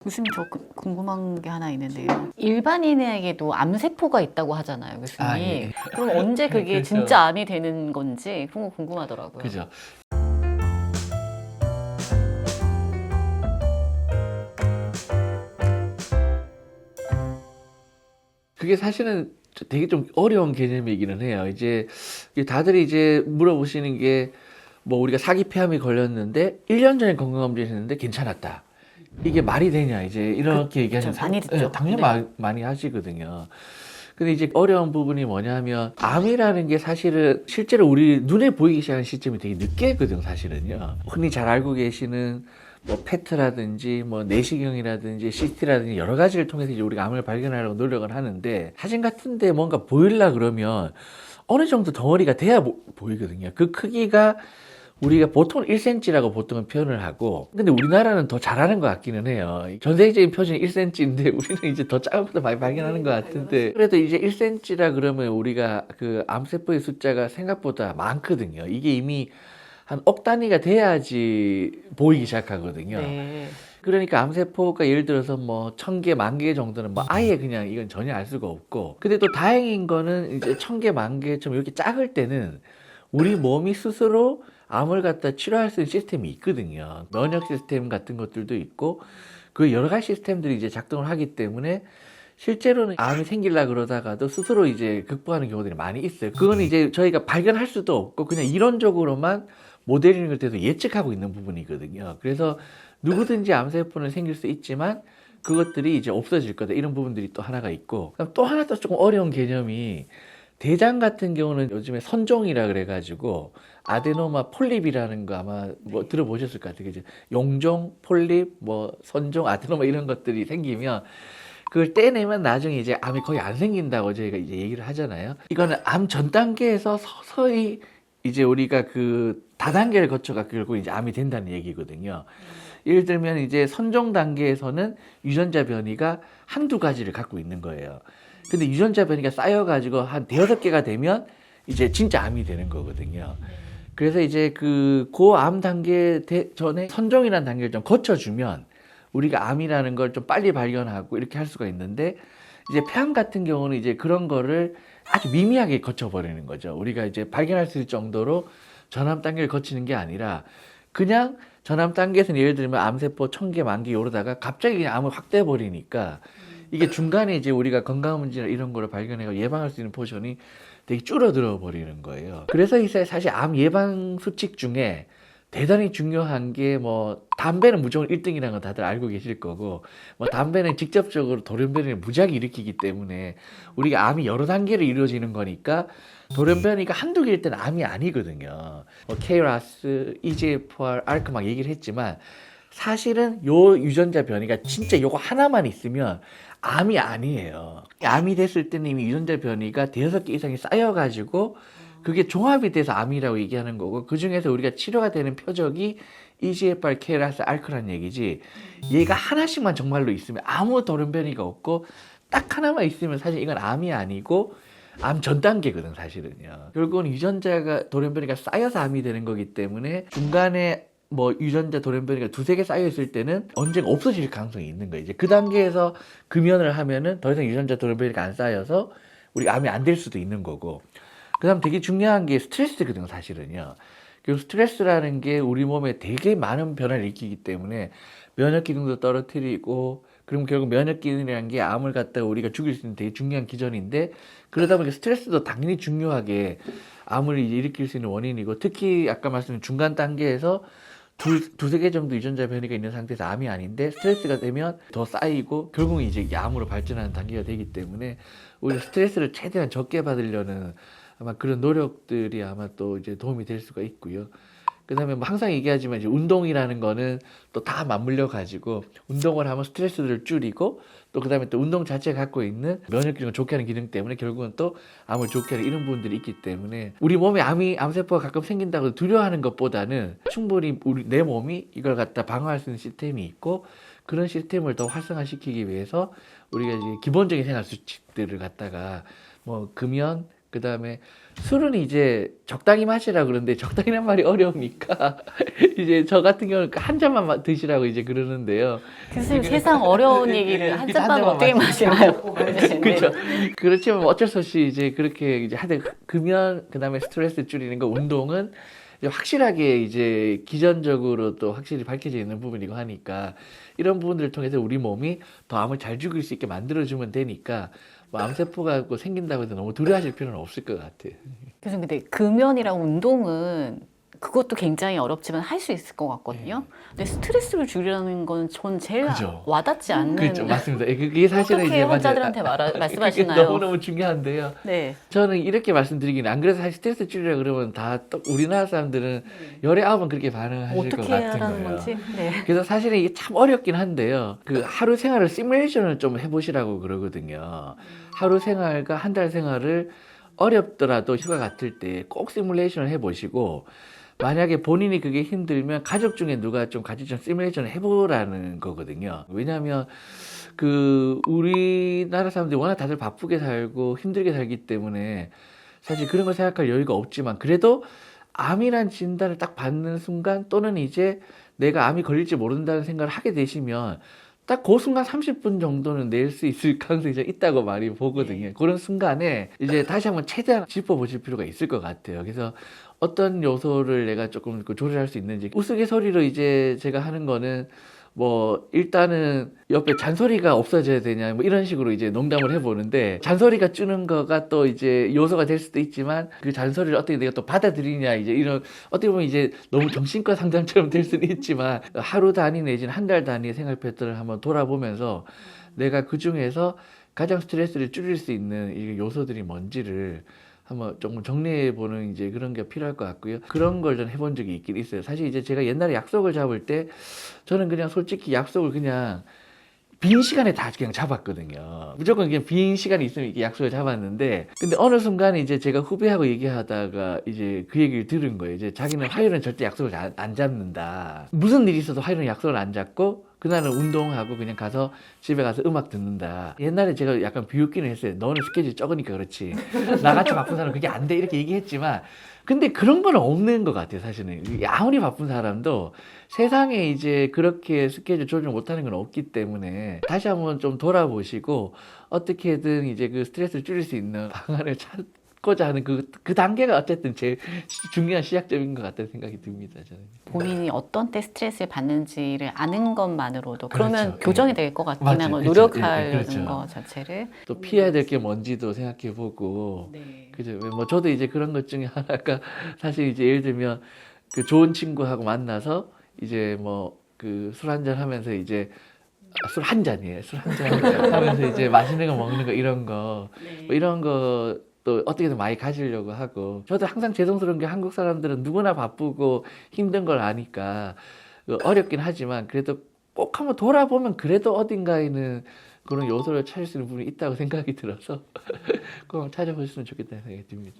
교수님 저 궁금한 게 하나 있는데요. 일반인에게도 암세포가 있다고 하잖아요, 교수님. 아, 예. 그럼 언제 그게 그렇죠. 진짜 암이 되는 건지 그런 거 궁금하더라고요. 그죠. 그게 사실은 되게 좀 어려운 개념이기는 해요. 이제 다들 이제 물어보시는 게 뭐 우리가 사기 폐암이 걸렸는데 1년 전에 건강검진 했는데 괜찮았다. 이게 말이 되냐 이제 이렇게 얘기하는 많이 듣죠. 당연히 네. 많이 하시거든요. 근데 이제 어려운 부분이 뭐냐면 암이라는 게 사실은 실제로 우리 눈에 보이기 시작하는 시점이 되게 늦게거든 사실은요. 흔히 잘 알고 계시는 뭐 페트라든지 뭐 내시경이라든지 CT라든지 여러 가지를 통해서 이제 우리가 암을 발견하려고 노력을 하는데 사진 같은데 뭔가 보이려 그러면 어느 정도 덩어리가 돼야 보이거든요. 그 크기가 우리가 보통 1cm라고 보통은 표현을 하고, 근데 우리나라는 더 잘하는 것 같기는 해요. 전 세계적인 표준이 1cm인데 우리는 이제 더 작은 것도 많이 발견하는 것 같은데, 그래도 이제 1cm라 그러면 우리가 그 암세포의 숫자가 생각보다 많거든요. 이게 이미 한 억 단위가 돼야지 보이기 시작하거든요. 네. 그러니까 암세포가 예를 들어서 뭐 1000개, 10,000개 정도는 뭐 아예 그냥 이건 전혀 알 수가 없고, 근데 또 다행인 거는 이제 1000개, 10,000개처럼 이렇게 작을 때는 우리 몸이 스스로 암을 갖다 치료할 수 있는 시스템이 있거든요. 면역 시스템 같은 것들도 있고, 그 여러 가지 시스템들이 이제 작동을 하기 때문에 실제로는 암이 생기려 그러다가도 스스로 이제 극복하는 경우들이 많이 있어요. 그건 이제 저희가 발견할 수도 없고 그냥 이론적으로만 모델링을 돼서 예측하고 있는 부분이거든요. 그래서 누구든지 암세포는 생길 수 있지만 그것들이 이제 없어질 거다. 이런 부분들이 또 하나가 있고, 그다음 또 하나 또 조금 어려운 개념이 대장 같은 경우는 요즘에 선종이라 그래가지고 아데노마 폴립이라는 거 아마 뭐 들어보셨을 것 같아요. 그죠? 용종, 폴립, 뭐 선종, 아데노마 이런 것들이 생기면 그걸 떼내면 나중에 이제 암이 거의 안 생긴다고 저희가 이제 얘기를 하잖아요. 이거는 암 전 단계에서 서서히 이제 우리가 그 다단계를 거쳐가 결국 이제 암이 된다는 얘기거든요. 예를 들면 이제 선종 단계에서는 유전자 변이가 한두 가지를 갖고 있는 거예요. 근데 유전자 변이가 쌓여가지고 한 대여섯 개가 되면 이제 진짜 암이 되는 거거든요. 그래서 이제 그 고암 단계 전에 선종이라는 단계를 좀 거쳐주면 우리가 암이라는 걸 좀 빨리 발견하고 이렇게 할 수가 있는데, 이제 폐암 같은 경우는 이제 그런 거를 아주 미미하게 거쳐버리는 거죠. 우리가 이제 발견할 수 있을 정도로 전암 단계를 거치는 게 아니라 그냥 전암 단계에서는 예를 들면 암세포 1000개, 10,000개 이러다가 갑자기 그냥 암을 확 떼버리니까 이게 중간에 이제 우리가 건강문제나 이런 거를 발견해서 예방할 수 있는 포션이 되게 줄어들어 버리는 거예요. 그래서 이제 사실 암 예방 수칙 중에 대단히 중요한 게 뭐 담배는 무조건 1등이라는 건 다들 알고 계실 거고, 뭐 담배는 직접적으로 돌연변이를 무지하게 일으키기 때문에 우리가 암이 여러 단계로 이루어지는 거니까 돌연변이가 한두 개일 때는 암이 아니거든요. 뭐 KRAS, EGFR, ARK 막 얘기를 했지만 사실은 요 유전자 변이가 진짜 요거 하나만 있으면 암이 아니에요. 암이 됐을 때는 이미 유전자 변이가 대여섯 개 이상이 쌓여가지고 그게 종합이 돼서 암이라고 얘기하는 거고, 그 중에서 우리가 치료가 되는 표적이 EGFR, KRAS, ARK라는 얘기지, 얘가 하나씩만 정말로 있으면 아무 돌연변이가 없고 딱 하나만 있으면 사실 이건 암이 아니고 암 전 단계거든 사실은요. 결국은 유전자가 돌연변이가 쌓여서 암이 되는 거기 때문에 중간에 뭐 유전자 돌연변이가 두세 개 쌓여 있을 때는 언젠가 없어질 가능성이 있는 거예요. 이제 그 단계에서 금연을 하면은 더 이상 유전자 돌연변이가 안 쌓여서 우리 암이 안 될 수도 있는 거고, 그 다음 되게 중요한 게 스트레스거든요, 사실은요. 그 스트레스라는 게 우리 몸에 되게 많은 변화를 일으키기 때문에 면역 기능도 떨어뜨리고, 그럼 결국 면역 기능이라는 게 암을 갖다가 우리가 죽일 수 있는 되게 중요한 기전인데, 그러다 보니까 스트레스도 당연히 중요하게 암을 일으킬 수 있는 원인이고, 특히 아까 말씀드린 중간 단계에서 두세 개 정도 유전자 변이가 있는 상태에서 암이 아닌데 스트레스가 되면 더 쌓이고 결국은 이제 암으로 발전하는 단계가 되기 때문에 우리가 스트레스를 최대한 적게 받으려는 아마 그런 노력들이 아마 또 이제 도움이 될 수가 있고요. 그 다음에 뭐 항상 얘기하지만 이제 운동이라는 거는 또 다 맞물려 가지고 운동을 하면 스트레스를 줄이고, 또 그 다음에 또 운동 자체가 갖고 있는 면역 기능을 좋게 하는 기능 때문에 결국은 또 암을 좋게 하는 이런 부분들이 있기 때문에 우리 몸에 암세포가 가끔 생긴다고 두려워하는 것보다는 충분히 내 몸이 이걸 갖다 방어할 수 있는 시스템이 있고, 그런 시스템을 더 활성화시키기 위해서 우리가 이제 기본적인 생활 수칙들을 갖다가 뭐 금연, 그 다음에 술은 이제 적당히 마시라 그러는데 적당히란 말이 어려우니까 이제 저 같은 경우는 한 잔만 드시라고 이제 그러는데요. 교수님 세상 어려운 얘기를 한 잔만 어떻게 마시나요? 그렇죠. 그렇지만 어쩔 수 없이 이제 그렇게 이제 하되 금연 그다음에 스트레스 줄이는 거 운동은 이제 확실하게 이제 기전적으로 또 확실히 밝혀져 있는 부분이고 하니까 이런 부분들을 통해서 우리 몸이 더 암을 잘 죽일 수 있게 만들어주면 되니까 뭐 암세포가 생긴다고 해서 너무 두려워하실 필요는 없을 것 같아요. 교수님 근데 금연이랑 운동은 그것도 굉장히 어렵지만 할 수 있을 것 같거든요. 근데 스트레스를 줄이라는 건 전 제일 그죠. 와닿지 않는. 그렇죠, 맞습니다. 그게 사실은 어떻게 이제 환자들한테 그게 말씀하시나요? 너무너무 중요한데요. 네. 저는 이렇게 말씀드리긴 안 그래서 사실 스트레스 줄이라 그러면 다 우리나라 사람들은 열에 아홉은 그렇게 반응하실 것 어떻게 같은 하라는 거예요. 건지. 네. 그래서 사실은 이게 참 어렵긴 한데요. 그 하루 생활을 시뮬레이션을 좀 해보시라고 그러거든요. 하루 생활과 한 달 생활을 어렵더라도 휴가 같을 때 꼭 시뮬레이션을 해보시고 만약에 본인이 그게 힘들면 가족 중에 누가 좀 같이 좀 시뮬레이션을 해보라는 거거든요. 왜냐하면 그 우리나라 사람들이 워낙 다들 바쁘게 살고 힘들게 살기 때문에 사실 그런 걸 생각할 여유가 없지만 그래도 암이란 진단을 딱 받는 순간 또는 이제 내가 암이 걸릴지 모른다는 생각을 하게 되시면 딱 그 순간 30분 정도는 낼 수 있을 가능성이 좀 있다고 많이 보거든요. 그런 순간에 이제 다시 한번 최대한 짚어보실 필요가 있을 것 같아요. 그래서 어떤 요소를 내가 조금 조절할 수 있는지 우스갯소리로 이제 제가 하는 거는 뭐 일단은 옆에 잔소리가 없어져야 되냐 뭐 이런 식으로 이제 농담을 해보는데 잔소리가 주는 거가 또 이제 요소가 될 수도 있지만 그 잔소리를 어떻게 내가 또 받아들이냐 이제 이런 어떻게 보면 이제 너무 정신과 상담처럼 될 수는 있지만 하루 단위 내지는 한 달 단위의 생활 패턴을 한번 돌아보면서 내가 그 중에서 가장 스트레스를 줄일 수 있는 이 요소들이 뭔지를 한번 조금 정리해보는 이제 그런 게 필요할 것 같고요. 그런 걸 전 해본 적이 있긴 있어요. 사실 이제 제가 옛날에 약속을 잡을 때 저는 그냥 솔직히 약속을 그냥 빈 시간에 다 그냥 잡았거든요. 무조건 그냥 빈 시간이 있으면 이렇게 약속을 잡았는데 근데 어느 순간에 이제 제가 후배하고 얘기하다가 이제 그 얘기를 들은 거예요. 이제 자기는 화요일은 절대 약속을 안 잡는다. 무슨 일이 있어도 화요일은 약속을 안 잡고 그날은 운동하고 그냥 가서 집에 가서 음악 듣는다. 옛날에 제가 약간 비웃기는 했어요. 너는 스케줄이 적으니까 그렇지. 나같이 바쁜 사람은 그게 안 돼. 이렇게 얘기했지만 근데 그런 건 없는 것 같아요. 사실은 아무리 바쁜 사람도 세상에 이제 그렇게 스케줄 조절 못하는 건 없기 때문에 다시 한번 좀 돌아보시고 어떻게든 이제 그 스트레스를 줄일 수 있는 방안을 찾고자 하는 그 단계가 어쨌든 제일 중요한 시작점인 것 같다는 생각이 듭니다. 저는. 본인이 어떤 때 스트레스를 받는지를 아는 것만으로도 그러면 그렇죠. 교정이 될 것 같긴 맞아요. 하고 그렇죠. 노력하는 그렇죠. 것 자체를. 또 피해야 될 게 뭔지도 생각해보고 네. 그죠. 뭐 저도 이제 그런 것 중에 하나가 사실 이제 예를 들면 그 좋은 친구하고 만나서 이제 뭐 그 술 한잔 하면서 이제 술 한 잔이에요. 술 한 잔 하면서 이제 맛있는 거 먹는 거 이런 거 뭐 이런 거 또 어떻게든 많이 가지려고 하고 저도 항상 죄송스러운 게 한국 사람들은 누구나 바쁘고 힘든 걸 아니까 어렵긴 하지만 그래도 꼭 한번 돌아보면 그래도 어딘가에는 그런 요소를 찾을 수 있는 부분이 있다고 생각이 들어서 꼭 찾아보셨으면 좋겠다는 생각이 듭니다.